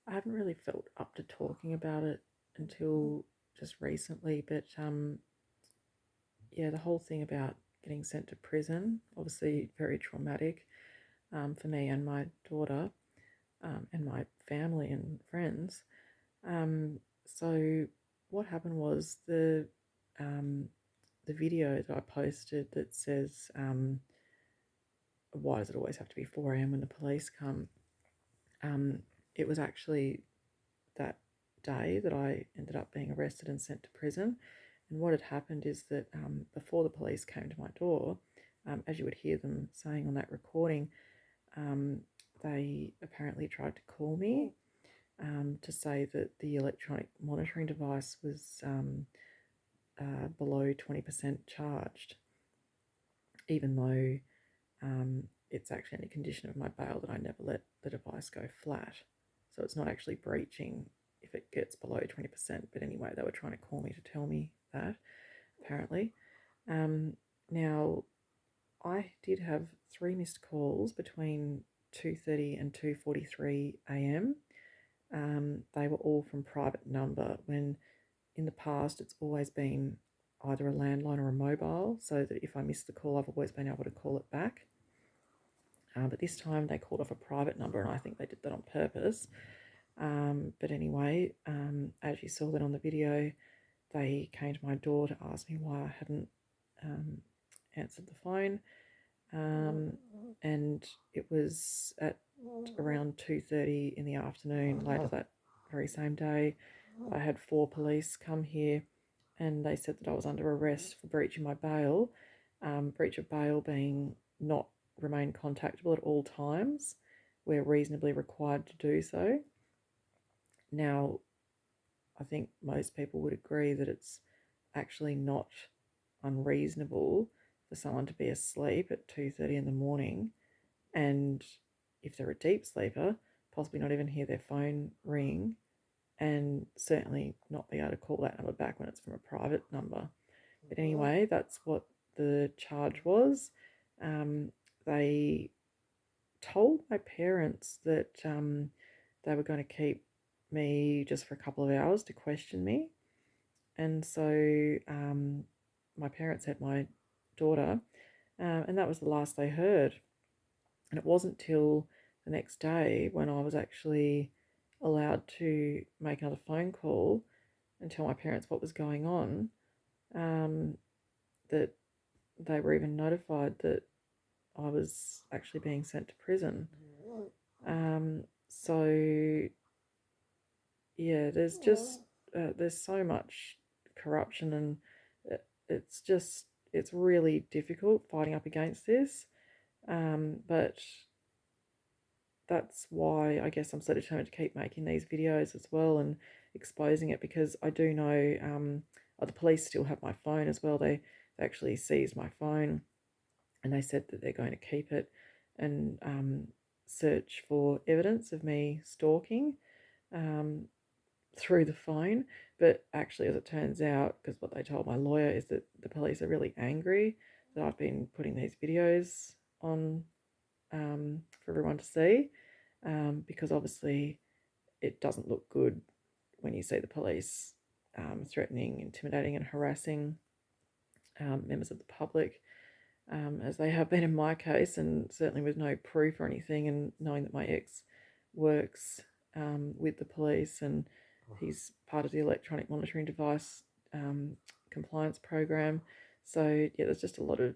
I haven't really felt up to talking about it until just recently, but yeah, the whole thing about getting sent to prison, obviously very traumatic for me and my daughter and my family and friends. So what happened was um, the video that I posted that says, why does it always have to be 4 a.m. when the police come? Um, it was actually that day that I ended up being arrested and sent to prison. And what had happened is that before the police came to my door, as you would hear them saying on that recording, um, they apparently tried to call me to say that the electronic monitoring device was below 20% charged, even though it's actually any condition of my bail that I never let the device go flat. So it's not actually breaching if it gets below 20%. But anyway, they were trying to call me to tell me that, apparently. Now, I did have 3 missed calls between 2:30 and 2:43 a.m. They were all from private number when in the past it's always been either a landline or a mobile, so that if I miss the call, I've always been able to call it back. But this time they called off a private number, and I think they did that on purpose. But anyway, as you saw that on the video, they came to my door to ask me why I hadn't answered the phone. And it was at around 2:30 in the afternoon, later that very same day. I had 4 police come here, and they said that I was under arrest for breaching my bail. Breach of bail being not remain contactable at all times. We're reasonably required to do so. Now, I think most people would agree that it's actually not unreasonable for someone to be asleep at 2:30 in the morning, and if they're a deep sleeper, possibly not even hear their phone ring, and certainly not be able to call that number back when it's from a private number. But anyway, that's what the charge was. They told my parents that they were going to keep me just for a couple of hours to question me. And so my parents had my daughter, and that was the last they heard. And it wasn't till the next day when I was actually allowed to make another phone call and tell my parents what was going on, that they were even notified that I was actually being sent to prison. So yeah, there's so much corruption, and it's just it's really difficult fighting up against this. But that's why I guess I'm so determined to keep making these videos as well and exposing it, because I do know the police still have my phone as well. They actually seized my phone, and they said that they're going to keep it and search for evidence of me stalking through the phone. But actually, as it turns out, because what they told my lawyer is that the police are really angry that I've been putting these videos on for everyone to see, because obviously it doesn't look good when you see the police threatening, intimidating, and harassing members of the public, as they have been in my case, and certainly with no proof or anything, and knowing that my ex works with the police and he's part of the electronic monitoring device compliance program. So yeah, there's just a lot of